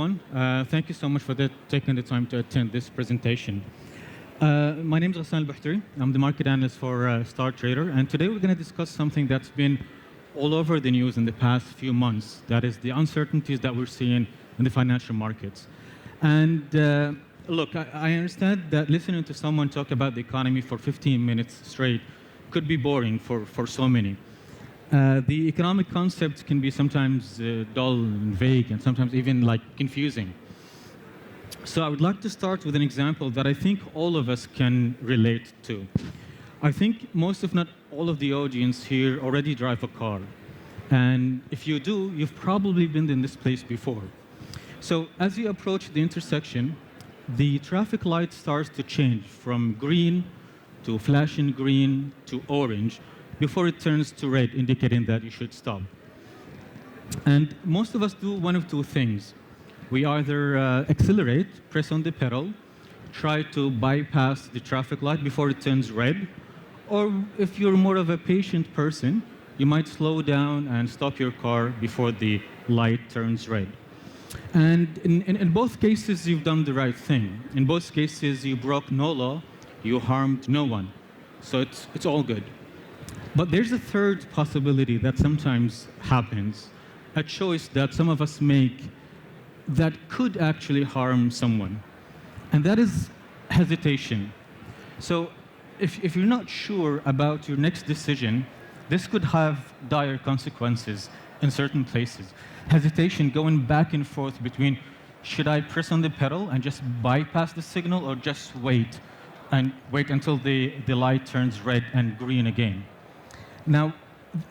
everyone. Thank you so much for taking the time to attend this presentation. My name is Ghassan Albohtori. I'm the market analyst for Star Trader, and today we're going to discuss something that's been all over the news in the past few months. That is the uncertainties that we're seeing in the financial markets. And look, I understand that listening to someone talk about the economy for 15 minutes straight could be boring for so many. The economic concepts can be sometimes dull and vague and sometimes even like confusing. So I would like to start with an example that I think all of us can relate to. I think most, if not all of the audience here already drive a car. And if you do, you've probably been in this place before. So as you approach the intersection, the traffic light starts to change from green to flashing green to orange before it turns to red, indicating that you should stop. And most of us do one of two things. We either accelerate, press on the pedal, try to bypass the traffic light before it turns red, or if you're more of a patient person, you might slow down and stop your car before the light turns red. And in both cases, you've done the right thing. In both cases, you broke no law, you harmed no one. So it's all good. But there's a third possibility that sometimes happens, a choice that some of us make that could actually harm someone, and that is hesitation. So if you're not sure about your next decision, this could have dire consequences in certain places. Hesitation, going back and forth between should I press on the pedal and just bypass the signal or just wait until the light turns red and green again. Now,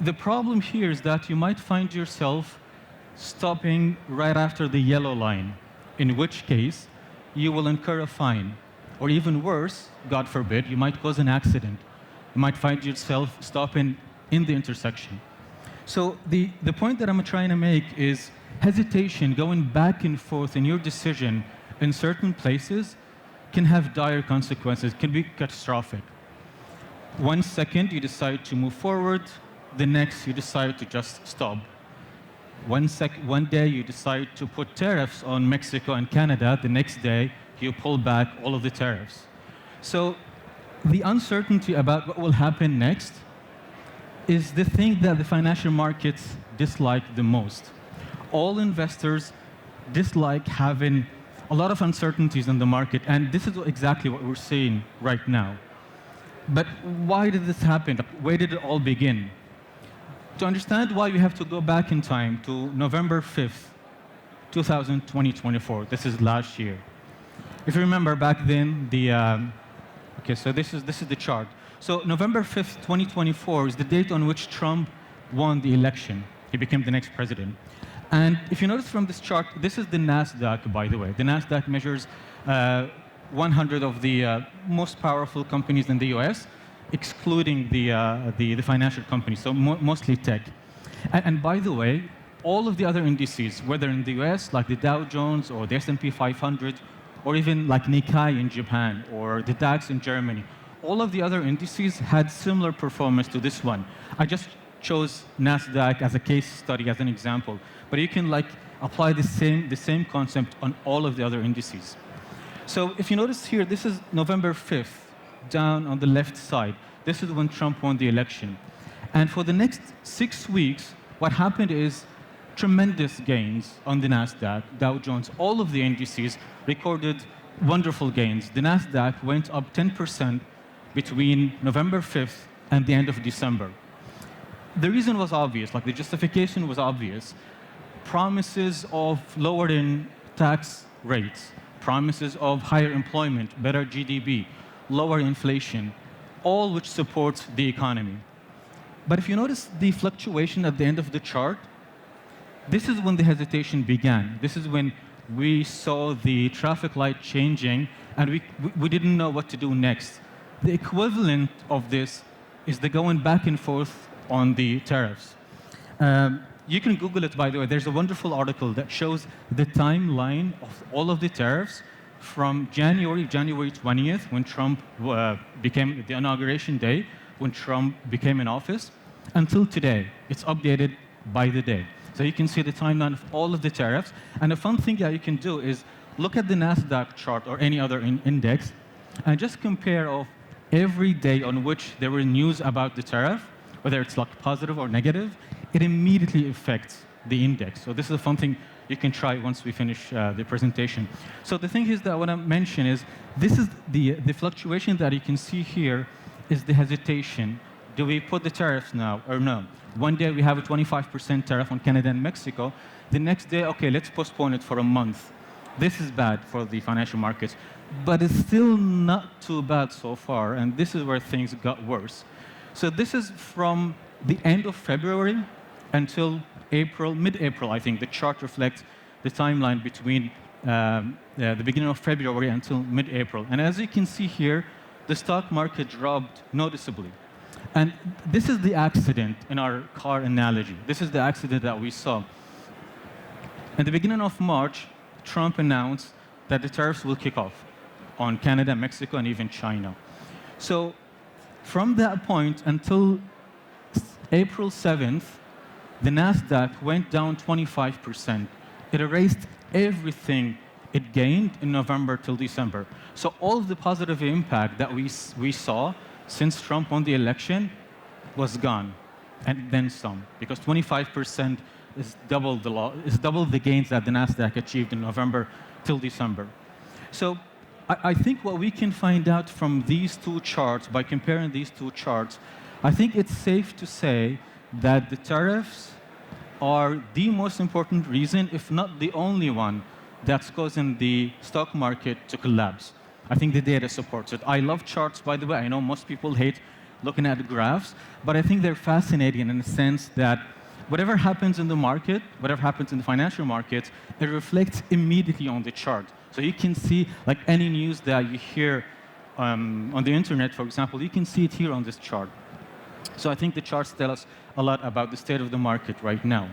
the problem here is that you might find yourself stopping right after the yellow line, in which case you will incur a fine. Or even worse, God forbid, you might cause an accident. You might find yourself stopping in the intersection. So the point that I'm trying to make is hesitation, going back and forth in your decision in certain places can have dire consequences, can be catastrophic. 1 second, you decide to move forward. The next, you decide to just stop. One day, you decide to put tariffs on Mexico and Canada. The next day, you pull back all of the tariffs. So the uncertainty about what will happen next is the thing that the financial markets dislike the most. All investors dislike having a lot of uncertainties in the market, and this is exactly what we're seeing right now. But why did this happen? Where did it all begin? To understand why, we have to go back in time to November 5th, 2024. This is last year. If you remember back then, so this is the chart. So November 5th, 2024 is the date on which Trump won the election. He became the next president. And if you notice from this chart, this is the NASDAQ, by the way. The NASDAQ measures 100 of the most powerful companies in the US, excluding the financial companies, so mostly tech. And by the way, all of the other indices, whether in the US, like the Dow Jones or the S&P 500, or even like Nikkei in Japan or the DAX in Germany, all of the other indices had similar performance to this one. I just chose NASDAQ as a case study, as an example. But you can like apply the same concept on all of the other indices. So if you notice here, this is November 5th, down on the left side. This is when Trump won the election. And for the next 6 weeks, what happened is tremendous gains on the NASDAQ, Dow Jones, all of the indices recorded wonderful gains. The NASDAQ went up 10% between November 5th and the end of December. The reason was obvious, like the justification was obvious. Promises of lowering tax rates, promises of higher employment, better GDP, lower inflation, all which supports the economy. But if you notice the fluctuation at the end of the chart, this is when the hesitation began. This is when we saw the traffic light changing and we didn't know what to do next. The equivalent of this is the going back and forth on the tariffs. You can Google it, by the way. There's a wonderful article that shows the timeline of all of the tariffs from January 20th, when Trump became the inauguration day, when Trump became in office, until today. It's updated by the day. So you can see the timeline of all of the tariffs. And a fun thing that you can do is look at the NASDAQ chart or any other index and just compare of every day on which there were news about the tariff, whether it's like positive or negative, it immediately affects the index. So this is a fun thing you can try once we finish the presentation. So the thing is that what I mentioned is, this is the fluctuation that you can see here is the hesitation. Do we put the tariffs now or no? One day we have a 25% tariff on Canada and Mexico. The next day, okay, let's postpone it for a month. This is bad for the financial markets, but it's still not too bad so far, and this is where things got worse. So this is from the end of February until April, mid-April, I think. The chart reflects the timeline between the beginning of February until mid-April. And as you can see here, the stock market dropped noticeably. And this is the accident in our car analogy. This is the accident that we saw. At the beginning of March, Trump announced that the tariffs will kick off on Canada, Mexico, and even China. So from that point until April 7th, the NASDAQ went down 25%. It erased everything it gained in November till December. So all of the positive impact that we saw since Trump won the election was gone, and then some, because 25% is double the gains that the NASDAQ achieved in November till December. So I think what we can find out from these two charts, by comparing these two charts, I think it's safe to say that the tariffs are the most important reason, if not the only one, that's causing the stock market to collapse. I think the data supports it. I love charts, by the way. I know most people hate looking at graphs, but I think they're fascinating in the sense that whatever happens in the market, whatever happens in the financial markets, it reflects immediately on the chart. So you can see, like any news that you hear on the internet, for example, you can see it here on this chart. So I think the charts tell us a lot about the state of the market right now.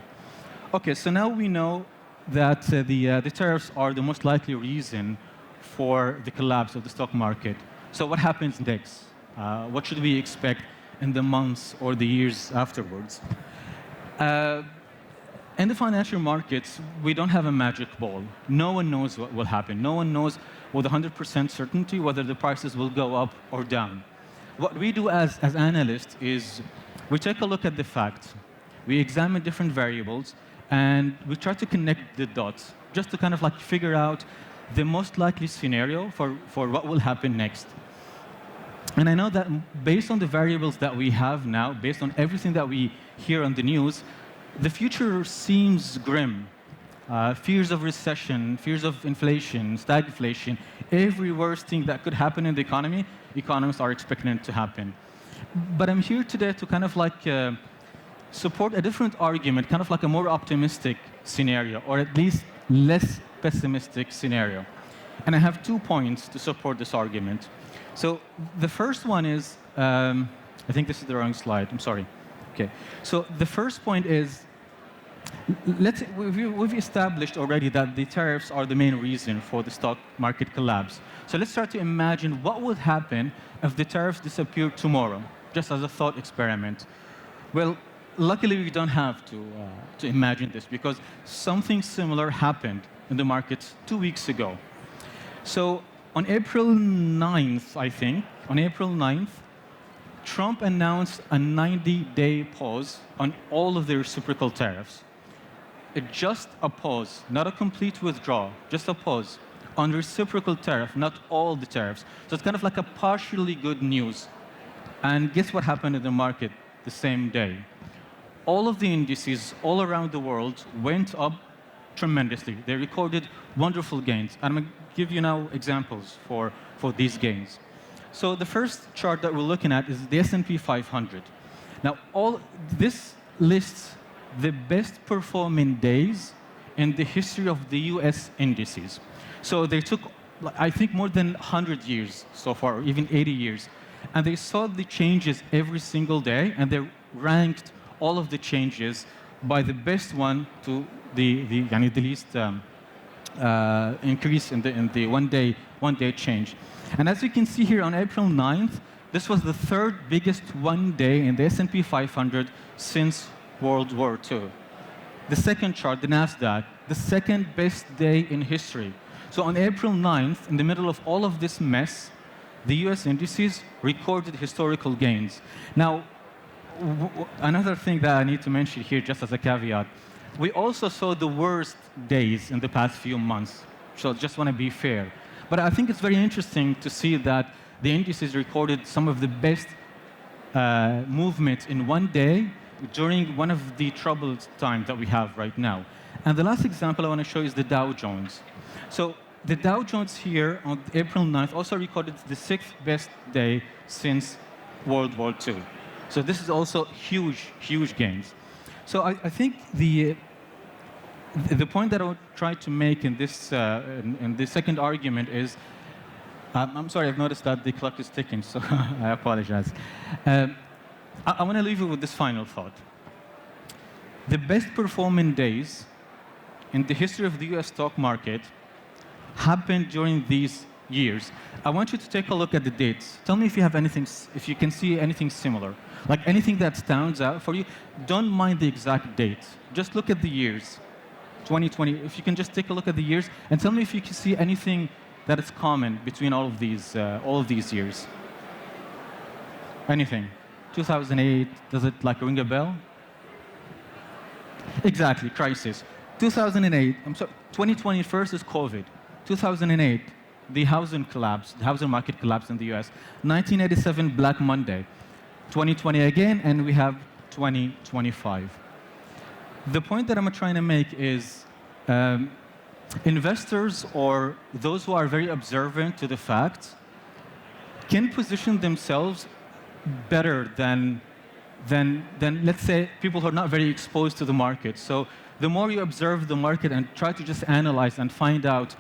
Okay, so now we know that the tariffs are the most likely reason for the collapse of the stock market. So what happens next? What should we expect in the months or the years afterwards? In the financial markets, we don't have a magic ball. No one knows what will happen. No one knows with 100% certainty whether the prices will go up or down. What we do as analysts is we take a look at the facts. We examine different variables, and we try to connect the dots just to kind of like figure out the most likely scenario for what will happen next. And I know that based on the variables that we have now, based on everything that we hear on the news, the future seems grim. Fears of recession, fears of inflation, stagflation, every worst thing that could happen in the economy, economists are expecting it to happen. But I'm here today to kind of like support a different argument, kind of like a more optimistic scenario, or at least less pessimistic scenario. And I have 2 points to support this argument. So the first one is, I think this is the wrong slide, I'm sorry. Okay, so the first point is, we've established already that the tariffs are the main reason for the stock market collapse. So let's try to imagine what would happen if the tariffs disappeared tomorrow, just as a thought experiment. Well, luckily we don't have to imagine this, because something similar happened in the markets 2 weeks ago. So on April 9th, I think, on April 9th, Trump announced a 90-day pause on all of the reciprocal tariffs. Just a pause, not a complete withdrawal, just a pause on reciprocal tariff, not all the tariffs. So it's kind of like a partially good news. And guess what happened in the market the same day? All of the indices all around the world went up tremendously. They recorded wonderful gains. And I'm going to give you now examples for these gains. So the first chart that we're looking at is the S&P 500. Now, this lists the best performing days in the history of the US indices. So they took, I think, more than 100 years so far, or even 80 years. And they saw the changes every single day, and they ranked all of the changes by the best one to the least increase in the one day change. And as you can see here on April 9th, this was the third biggest one day in the S&P 500 since World War II. The second chart, the NASDAQ, the second best day in history. So on April 9th, in the middle of all of this mess, the US indices recorded historical gains. Now, another thing that I need to mention here, just as a caveat, we also saw the worst days in the past few months. So just want to be fair. But I think it's very interesting to see that the indices recorded some of the best movement in one day during one of the troubled times that we have right now. And the last example I want to show is the Dow Jones. So the Dow Jones here on April 9th also recorded the sixth best day since World War II. So this is also huge, huge gains. So I think the point that I would try to make in this second argument is, I'm sorry, I've noticed that the clock is ticking, so I apologize. I want to leave you with this final thought. The best performing days in the history of the US stock market happened during these years. I want you to take a look at the dates. Tell me if you have anything, if you can see anything similar, like anything that stands out for you. Don't mind the exact date. Just look at the years. 2020. If you can just take a look at the years and tell me if you can see anything that is common between all of these years. Anything. 2008. Does it like ring a bell? Exactly. Crisis. 2008. I'm sorry. 2020 first is COVID. 2008. The housing collapse, the housing market collapsed in the US. 1987, Black Monday. 2020 again, and we have 2025. The point that I'm trying to make is investors or those who are very observant to the facts can position themselves better than let's say, people who are not very exposed to the market. So the more you observe the market and try to just analyze and find out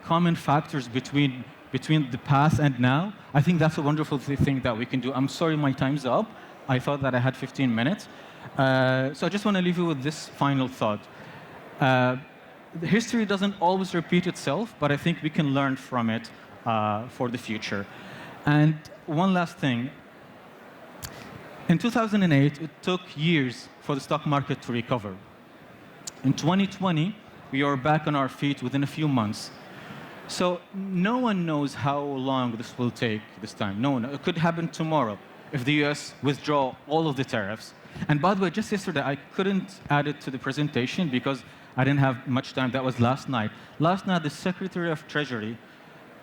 common factors between the past and now, I think that's a wonderful thing that we can do. I'm sorry my time's up. I thought that I had 15 minutes. So I just want to leave you with this final thought. History doesn't always repeat itself, but I think we can learn from it for the future. And one last thing. In 2008, it took years for the stock market to recover. In 2020, we are back on our feet within a few months. So no one knows how long this will take this time. No one. It could happen tomorrow if the US withdraw all of the tariffs. And by the way, just yesterday, I couldn't add it to the presentation because I didn't have much time. That was last night. Last night, the Secretary of Treasury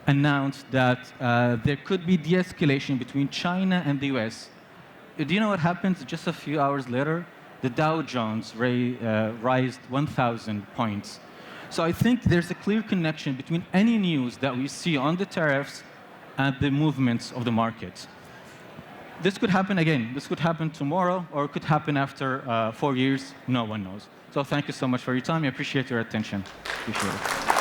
announced that there could be de-escalation between China and the US. Do you know what happens just a few hours later? The Dow Jones raised 1,000 points. So I think there's a clear connection between any news that we see on the tariffs and the movements of the markets. This could happen again. This could happen tomorrow, or it could happen after 4 years. No one knows. So thank you so much for your time. I appreciate your attention. Appreciate it.